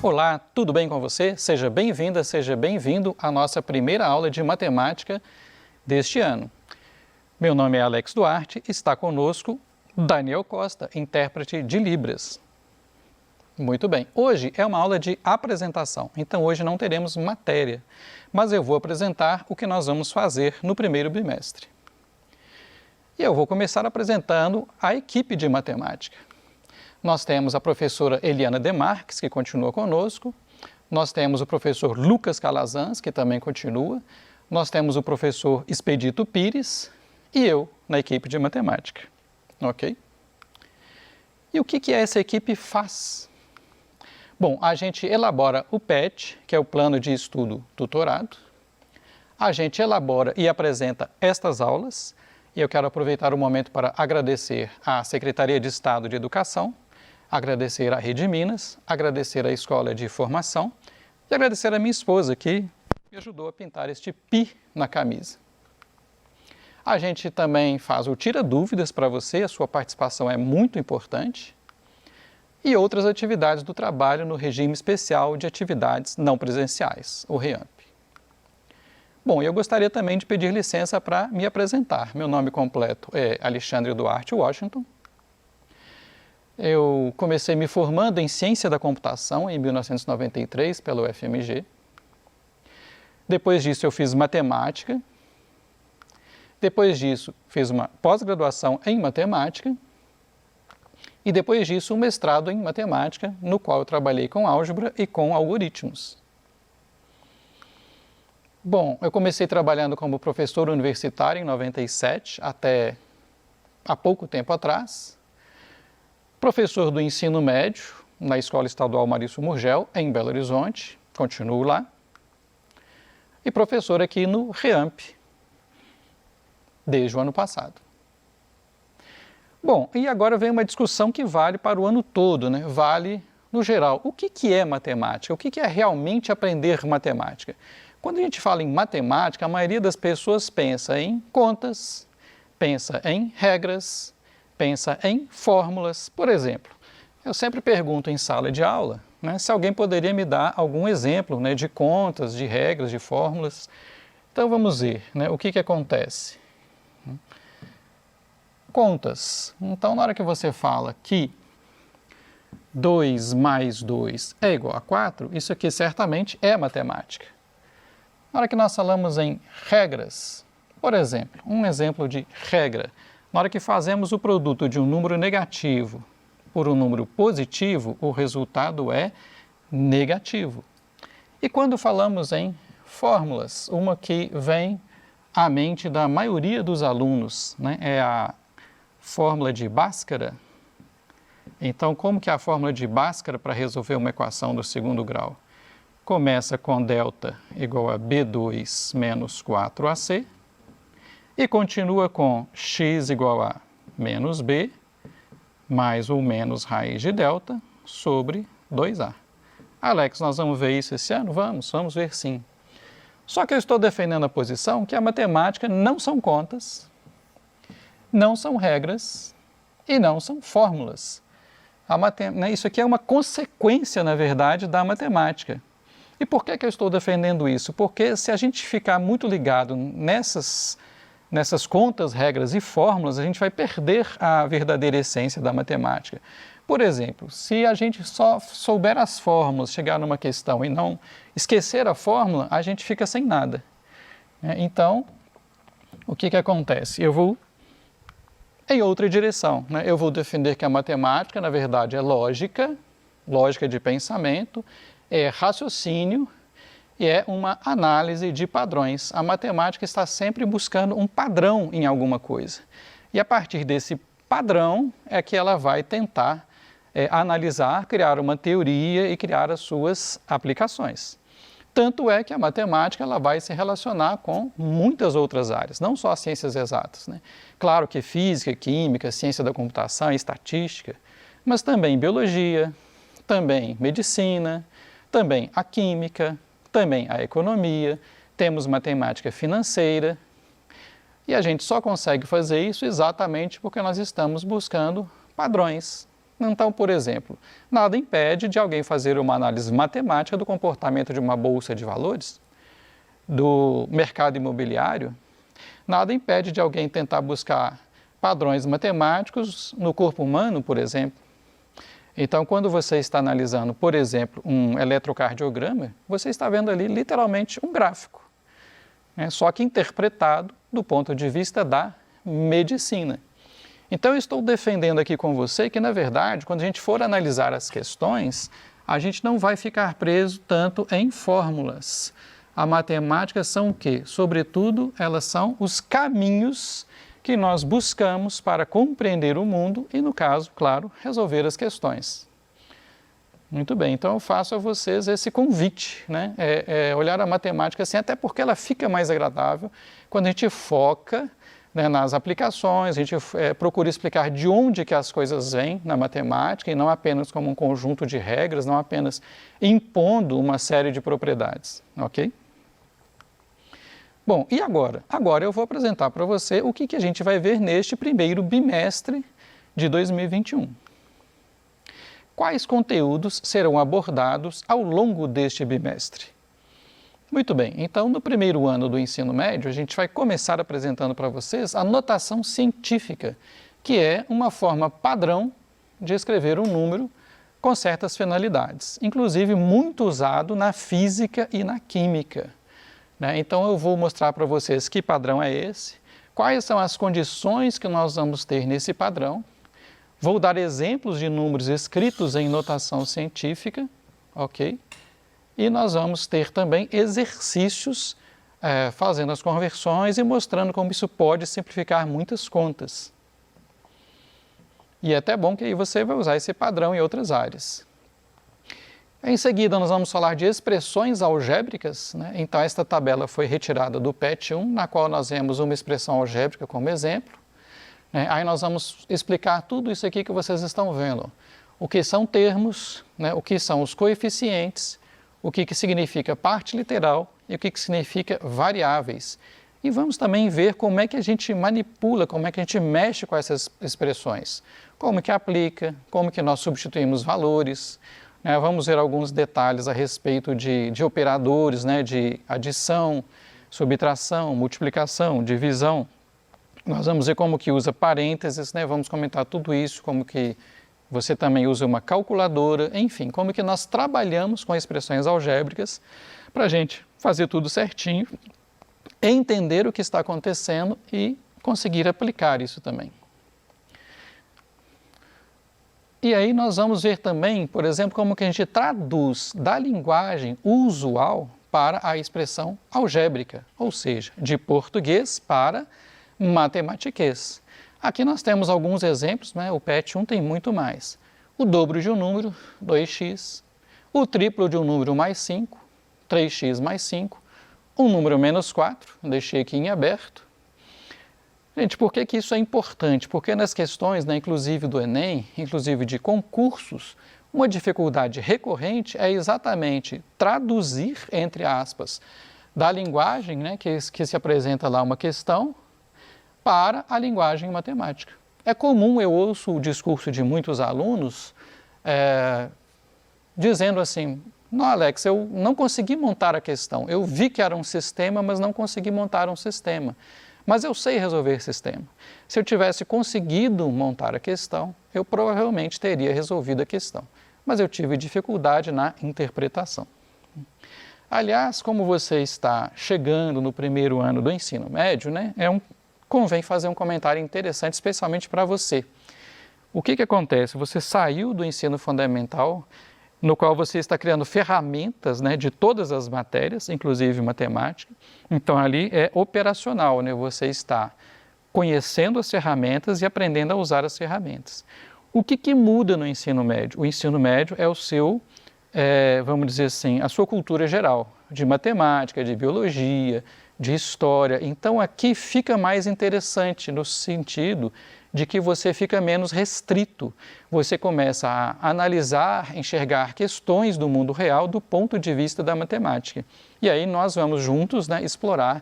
Olá, tudo bem com você? Seja bem-vinda, seja bem-vindo à nossa primeira aula de matemática deste ano. Meu nome é Alex Duarte e está conosco Daniel Costa, intérprete de Libras. Muito bem, hoje é uma aula de apresentação, então hoje não teremos matéria, mas eu vou apresentar o que nós vamos fazer no primeiro bimestre. E eu vou começar apresentando a equipe de matemática. Nós temos a professora Eliana Demarques, que continua conosco. Nós temos o professor Lucas Calazans, que também continua. Nós temos o professor Expedito Pires e eu na equipe de matemática. Ok? E o que essa equipe faz? Bom, a gente elabora o PET, que é o Plano de Estudo Tutorado. A gente elabora e apresenta estas aulas. E eu quero aproveitar o momento para agradecer à Secretaria de Estado de Educação, agradecer à Rede Minas, agradecer à Escola de Formação e agradecer à minha esposa que me ajudou a pintar este pi na camisa. A gente também faz o Tira Dúvidas para você, a sua participação é muito importante. E outras atividades do trabalho no regime especial de atividades não presenciais, o REAMP. Bom, eu gostaria também de pedir licença para me apresentar. Meu nome completo é Alexandre Duarte Washington. Eu comecei me formando em Ciência da Computação em 1993 pelo UFMG. Depois disso eu fiz Matemática. Depois disso fiz uma pós-graduação em Matemática. E depois disso um mestrado em Matemática, no qual eu trabalhei com álgebra e com algoritmos. Bom, eu comecei trabalhando como professor universitário em 97, até há pouco tempo atrás. Professor do ensino médio na Escola Estadual Marício Murgel, em Belo Horizonte, continuo lá. E professor aqui no REAMP, desde o ano passado. Bom, e agora vem uma discussão que vale para o ano todo, né? Vale no geral. O que é matemática? O que é realmente aprender matemática? Quando a gente fala em matemática, a maioria das pessoas pensa em contas, pensa em regras, pensa em fórmulas. Por exemplo, eu sempre pergunto em sala de aula, né, se alguém poderia me dar algum exemplo, né, de contas, de regras, de fórmulas. Então vamos ver, né, o que acontece. Contas. Então, na hora que você fala que 2 mais 2 é igual a 4, isso aqui certamente é matemática. Na hora que nós falamos em regras, por exemplo, um exemplo de regra, na hora que fazemos o produto de um número negativo por um número positivo, o resultado é negativo. E quando falamos em fórmulas, uma que vem à mente da maioria dos alunos, né, é a fórmula de Bhaskara. Então, como que é a fórmula de Bhaskara para resolver uma equação do segundo grau? Começa com delta igual a B2 menos 4AC e continua com x igual a menos B mais ou menos raiz de delta sobre 2A. Alex, nós vamos ver isso esse ano? Vamos ver sim. Só que eu estou defendendo a posição que a matemática não são contas, não são regras e não são fórmulas. Isso aqui é uma consequência, na verdade, da matemática. E por que eu estou defendendo isso? Porque se a gente ficar muito ligado nessas contas, regras e fórmulas, a gente vai perder a verdadeira essência da matemática. Por exemplo, se a gente só souber as fórmulas, chegar numa questão e não esquecer a fórmula, a gente fica sem nada. Então, o que acontece? Eu vou em outra direção, né? Eu vou defender que a matemática, na verdade, é lógica de pensamento, é raciocínio e é uma análise de padrões. A matemática está sempre buscando um padrão em alguma coisa. E a partir desse padrão é que ela vai tentar analisar, criar uma teoria e criar as suas aplicações. Tanto é que a matemática ela vai se relacionar com muitas outras áreas, não só as ciências exatas, né? Claro que física, química, ciência da computação, estatística, mas também biologia, também medicina, também a química, também a economia, temos matemática financeira, e a gente só consegue fazer isso exatamente porque nós estamos buscando padrões, Então, por exemplo, nada impede de alguém fazer uma análise matemática do comportamento de uma bolsa de valores, do mercado imobiliário. Nada impede de alguém tentar buscar padrões matemáticos no corpo humano, por exemplo. Então, quando você está analisando, por exemplo, um eletrocardiograma, você está vendo ali literalmente um gráfico, né? Só que interpretado do ponto de vista da medicina. Então, eu estou defendendo aqui com você que, na verdade, quando a gente for analisar as questões, a gente não vai ficar preso tanto em fórmulas. A matemática são o quê? Sobretudo, elas são os caminhos que nós buscamos para compreender o mundo e, no caso, claro, resolver as questões. Muito bem, então eu faço a vocês esse convite, né? Olhar a matemática assim, até porque ela fica mais agradável quando a gente foca, né, nas aplicações, a gente procura explicar de onde que as coisas vêm na matemática e não apenas como um conjunto de regras, não apenas impondo uma série de propriedades, ok? Bom, e agora? Agora eu vou apresentar para você o que a gente vai ver neste primeiro bimestre de 2021. Quais conteúdos serão abordados ao longo deste bimestre? Muito bem, então no primeiro ano do ensino médio, a gente vai começar apresentando para vocês a notação científica, que é uma forma padrão de escrever um número com certas finalidades, inclusive muito usado na física e na química, né? Então eu vou mostrar para vocês que padrão é esse, quais são as condições que nós vamos ter nesse padrão, vou dar exemplos de números escritos em notação científica, ok? E nós vamos ter também exercícios fazendo as conversões e mostrando como isso pode simplificar muitas contas. E é até bom que aí você vai usar esse padrão em outras áreas. Em seguida, nós vamos falar de expressões algébricas, né? Então, esta tabela foi retirada do PET 1, na qual nós vemos uma expressão algébrica como exemplo. Aí nós vamos explicar tudo isso aqui que vocês estão vendo. O que são termos, né? O que são os coeficientes, o que significa parte literal e o que significa variáveis. E vamos também ver como é que a gente manipula, como é que a gente mexe com essas expressões. Como que aplica, como que nós substituímos valores. Né? Vamos ver alguns detalhes a respeito de operadores, né? De adição, subtração, multiplicação, divisão. Nós vamos ver como que usa parênteses, né? Vamos comentar tudo isso, como que você também usa uma calculadora, enfim, como que nós trabalhamos com expressões algébricas para a gente fazer tudo certinho, entender o que está acontecendo e conseguir aplicar isso também. E aí nós vamos ver também, por exemplo, como que a gente traduz da linguagem usual para a expressão algébrica, ou seja, de português para matematiquês. Aqui nós temos alguns exemplos, né? O PET 1 tem muito mais. O dobro de um número, 2x. O triplo de um número, mais 5, 3x mais 5. Um número menos 4, deixei aqui em aberto. Gente, por que isso é importante? Porque nas questões, né, inclusive do Enem, inclusive de concursos, uma dificuldade recorrente é exatamente traduzir, entre aspas, da linguagem, né, que se apresenta lá uma questão, para a linguagem matemática. É comum, eu ouço o discurso de muitos alunos dizendo assim, não, Alex, eu não consegui montar a questão, eu vi que era um sistema, mas não consegui montar um sistema. Mas eu sei resolver sistema. Se eu tivesse conseguido montar a questão, eu provavelmente teria resolvido a questão. Mas eu tive dificuldade na interpretação. Aliás, como você está chegando no primeiro ano do ensino médio, né, convém fazer um comentário interessante, especialmente para você. O que acontece? Você saiu do ensino fundamental, no qual você está criando ferramentas, né, de todas as matérias, inclusive matemática. Então, ali é operacional, né? Você está conhecendo as ferramentas e aprendendo a usar as ferramentas. O que muda no ensino médio? O ensino médio é o seu, vamos dizer assim, a sua cultura geral, de matemática, de biologia, de história. Então, aqui fica mais interessante no sentido de que você fica menos restrito. Você começa a analisar, enxergar questões do mundo real do ponto de vista da matemática. E aí nós vamos juntos, né, explorar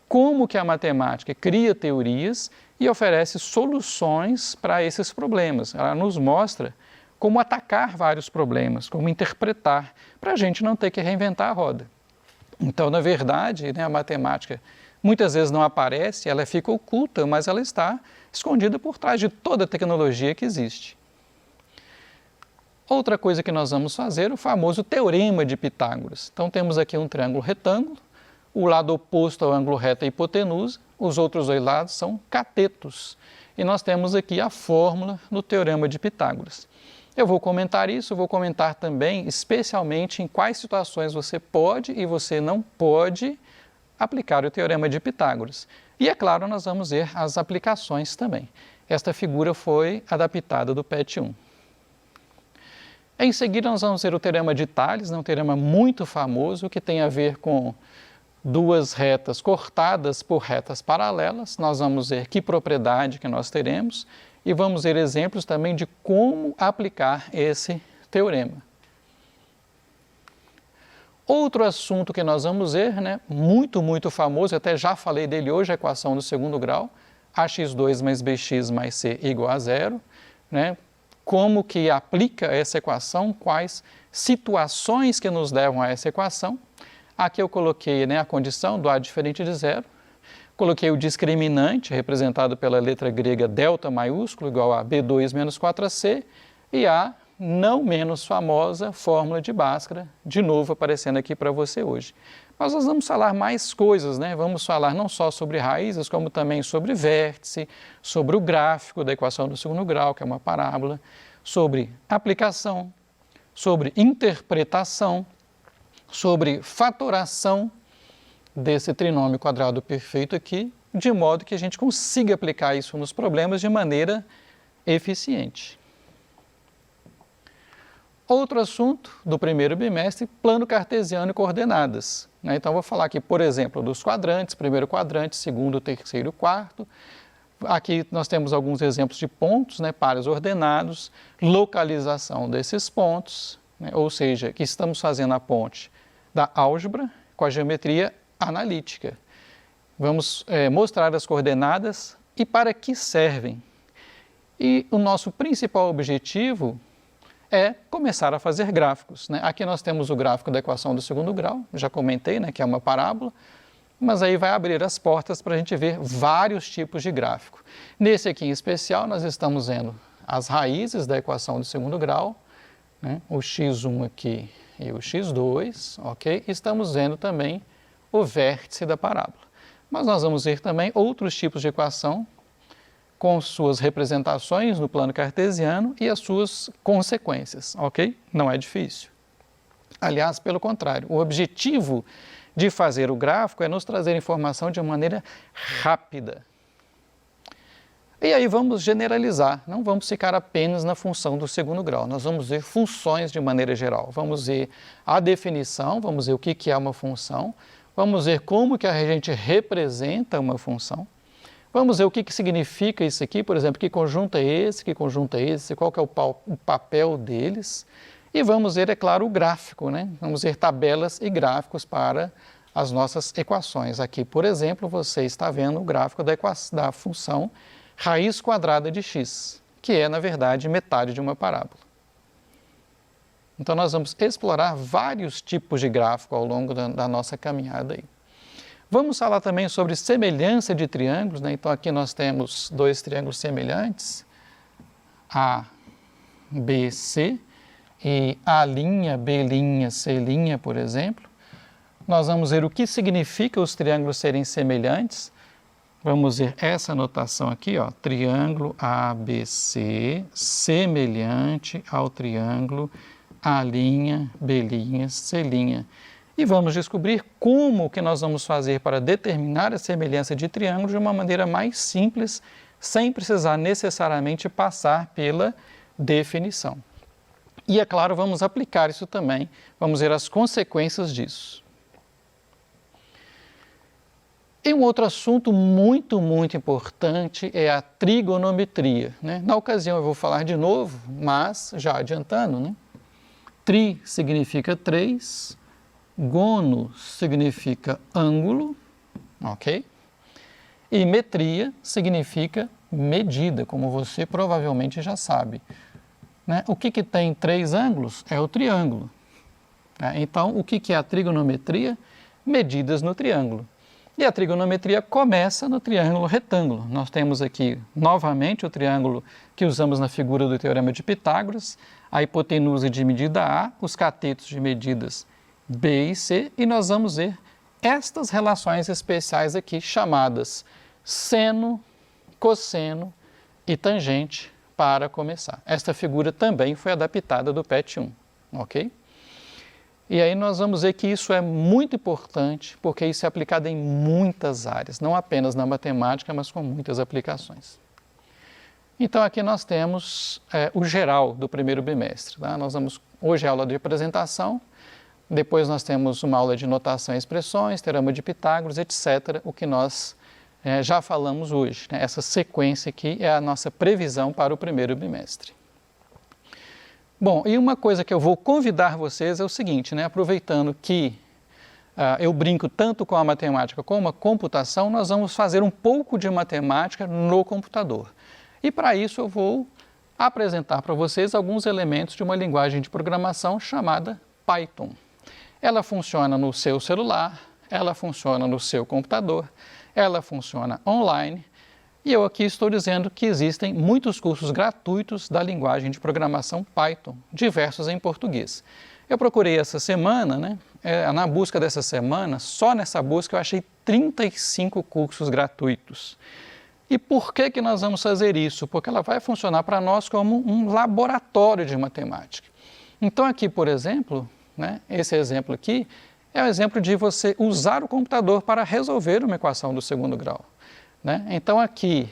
como que a matemática cria teorias e oferece soluções para esses problemas. Ela nos mostra como atacar vários problemas, como interpretar, para a gente não ter que reinventar a roda. Então, na verdade, né, a matemática muitas vezes não aparece, ela fica oculta, mas ela está escondida por trás de toda a tecnologia que existe. Outra coisa que nós vamos fazer é o famoso teorema de Pitágoras. Então, temos aqui um triângulo retângulo, o lado oposto ao ângulo reto é a hipotenusa, os outros dois lados são catetos. E nós temos aqui a fórmula do teorema de Pitágoras. Eu vou comentar isso, vou comentar também especialmente em quais situações você pode e você não pode aplicar o teorema de Pitágoras. E é claro, nós vamos ver as aplicações também. Esta figura foi adaptada do PET 1. Em seguida, nós vamos ver o teorema de Tales, um teorema muito famoso que tem a ver com duas retas cortadas por retas paralelas. Nós vamos ver que propriedade que nós teremos e vamos ver exemplos também de como aplicar esse teorema. Outro assunto que nós vamos ver, né, muito famoso, até já falei dele hoje, a equação do segundo grau, ax2 mais bx mais c igual a zero, né? Como que aplica essa equação, quais situações que nos levam a essa equação. Aqui eu coloquei, né, a condição do a diferente de zero, coloquei o discriminante, representado pela letra grega delta maiúsculo, igual a b2 menos 4ac, e a não menos famosa fórmula de Bhaskara, de novo aparecendo aqui para você hoje. Mas nós vamos falar mais coisas, né? Vamos falar não só sobre raízes, como também sobre vértice, sobre o gráfico da equação do segundo grau, que é uma parábola, sobre aplicação, sobre interpretação, sobre fatoração desse trinômio quadrado perfeito aqui, de modo que a gente consiga aplicar isso nos problemas de maneira eficiente. Outro assunto do primeiro bimestre, plano cartesiano e coordenadas. Então, vou falar aqui, por exemplo, dos quadrantes, primeiro quadrante, segundo, terceiro, quarto. Aqui nós temos alguns exemplos de pontos, né, pares ordenados, localização desses pontos, né, ou seja, que estamos fazendo a ponte da álgebra com a geometria analítica. Vamos mostrar as coordenadas e para que servem. E o nosso principal objetivo é começar a fazer gráficos, né? Aqui nós temos o gráfico da equação do segundo grau, já comentei, né, que é uma parábola, mas aí vai abrir as portas para a gente ver vários tipos de gráfico. Nesse aqui em especial, nós estamos vendo as raízes da equação do segundo grau, né, o x1 aqui e o x2, ok? E estamos vendo também o vértice da parábola. Mas nós vamos ver também outros tipos de equação, com suas representações no plano cartesiano e as suas consequências, ok? Não é difícil. Aliás, pelo contrário, o objetivo de fazer o gráfico é nos trazer informação de uma maneira rápida. E aí vamos generalizar, não vamos ficar apenas na função do segundo grau, nós vamos ver funções de maneira geral, vamos ver a definição, vamos ver o que é uma função, vamos ver como que a gente representa uma função, vamos ver o que significa isso aqui, por exemplo, que conjunto é esse, qual que é o papel deles. E vamos ver, é claro, o gráfico, né? Vamos ver tabelas e gráficos para as nossas equações. Aqui, por exemplo, você está vendo o gráfico da função raiz quadrada de x, que é, na verdade, metade de uma parábola. Então, nós vamos explorar vários tipos de gráfico ao longo da nossa caminhada aí. Vamos falar também sobre semelhança de triângulos, né? Então, aqui nós temos dois triângulos semelhantes, A, B, C, e A', B', C', por exemplo. Nós vamos ver o que significa os triângulos serem semelhantes. Vamos ver essa notação aqui, ó, triângulo ABC semelhante ao triângulo A', B', C'. E vamos descobrir como que nós vamos fazer para determinar a semelhança de triângulos de uma maneira mais simples, sem precisar necessariamente passar pela definição. E, é claro, vamos aplicar isso também, vamos ver as consequências disso. E um outro assunto muito importante é a trigonometria, né? Na ocasião eu vou falar de novo, mas já adiantando, né? Tri significa 3, gono significa ângulo, ok? E metria significa medida, como você provavelmente já sabe. né? O que tem 3 ângulos é o triângulo. Tá? Então, o que é a trigonometria? Medidas no triângulo. E a trigonometria começa no triângulo retângulo. Nós temos aqui, novamente, o triângulo que usamos na figura do Teorema de Pitágoras, a hipotenusa de medida A, os catetos de medidas B e C, e nós vamos ver estas relações especiais aqui, chamadas seno, cosseno e tangente, para começar. Esta figura também foi adaptada do PET 1, ok? E aí nós vamos ver que isso é muito importante, porque isso é aplicado em muitas áreas, não apenas na matemática, mas com muitas aplicações. Então aqui nós temos o geral do primeiro bimestre. Tá? Hoje é aula de apresentação, depois nós temos uma aula de notação e expressões, teorema de Pitágoras, etc., o que nós já falamos hoje. Né? Essa sequência aqui é a nossa previsão para o primeiro bimestre. Bom, e uma coisa que eu vou convidar vocês é o seguinte, né? Aproveitando que eu brinco tanto com a matemática como a computação, nós vamos fazer um pouco de matemática no computador. E para isso eu vou apresentar para vocês alguns elementos de uma linguagem de programação chamada Python. Ela funciona no seu celular, ela funciona no seu computador, ela funciona online. E eu aqui estou dizendo que existem muitos cursos gratuitos da linguagem de programação Python, diversos em português. Eu procurei essa semana, né? Na busca dessa semana, só nessa busca eu achei 35 cursos gratuitos. E por que nós vamos fazer isso? Porque ela vai funcionar para nós como um laboratório de matemática. Então aqui, por exemplo, né, esse exemplo aqui é o exemplo de você usar o computador para resolver uma equação do segundo grau. Né? Então aqui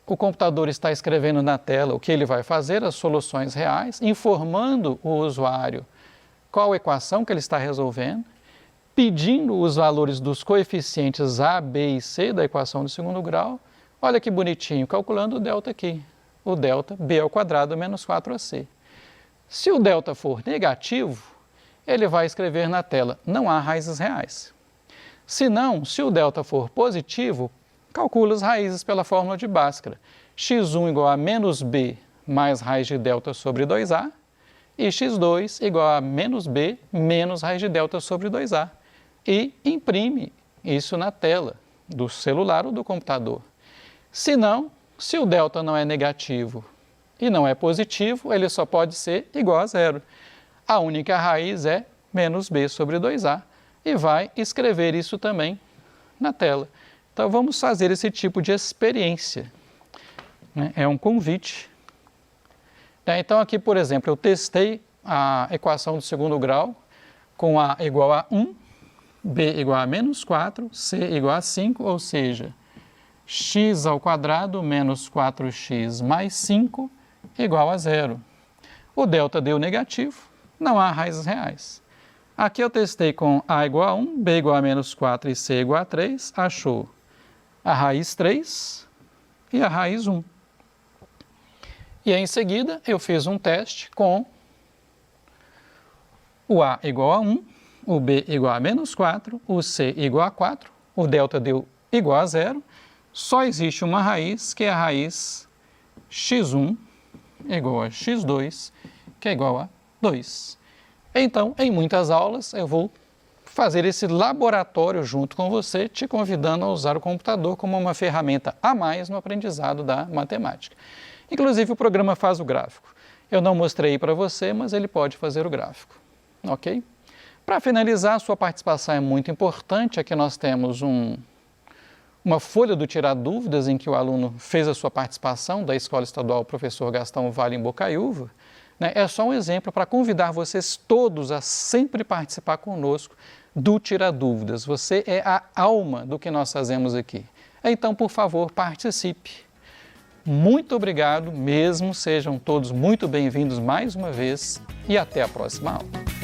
o computador está escrevendo na tela o que ele vai fazer, as soluções reais, informando o usuário qual equação que ele está resolvendo, pedindo os valores dos coeficientes A, B e C da equação do segundo grau. Olha que bonitinho, calculando o delta aqui, o delta B ao quadrado menos 4AC. Se o delta for negativo, ele vai escrever na tela, não há raízes reais. Se não, se o delta for positivo, calcula as raízes pela fórmula de Bhaskara. x1 igual a menos b mais raiz de delta sobre 2a e x2 igual a menos b menos raiz de delta sobre 2a. E imprime isso na tela do celular ou do computador. Se não, se o delta não é negativo e não é positivo, ele só pode ser igual a zero. A única raiz é menos b sobre 2a. E vai escrever isso também na tela. Então, vamos fazer esse tipo de experiência. Né? É um convite. Então, aqui, por exemplo, eu testei a equação do segundo grau com A igual a 1, B igual a menos 4, C igual a 5, ou seja, x ao quadrado menos 4x mais 5 igual a zero. O delta deu negativo, não há raízes reais. Aqui eu testei com A igual a 1, B igual a menos 4 e C igual a 3, achou a raiz 3 e a raiz 1. E aí, em seguida eu fiz um teste com o A igual a 1, o B igual a menos 4, o C igual a 4, o delta deu igual a zero, só existe uma raiz, que é a raiz x1 igual a x2, que é igual a 2. Então, em muitas aulas, eu vou fazer esse laboratório junto com você, te convidando a usar o computador como uma ferramenta a mais no aprendizado da matemática. Inclusive, o programa faz o gráfico. Eu não mostrei para você, mas ele pode fazer o gráfico. Ok? Para finalizar, a sua participação é muito importante. Aqui nós temos uma folha do Tirar Dúvidas, em que o aluno fez a sua participação da Escola Estadual Professor Gastão Vale em Bocaiúva. É só um exemplo para convidar vocês todos a sempre participar conosco do Tirar Dúvidas. Você é a alma do que nós fazemos aqui. Então, por favor, participe. Muito obrigado mesmo, sejam todos muito bem-vindos mais uma vez e até a próxima aula.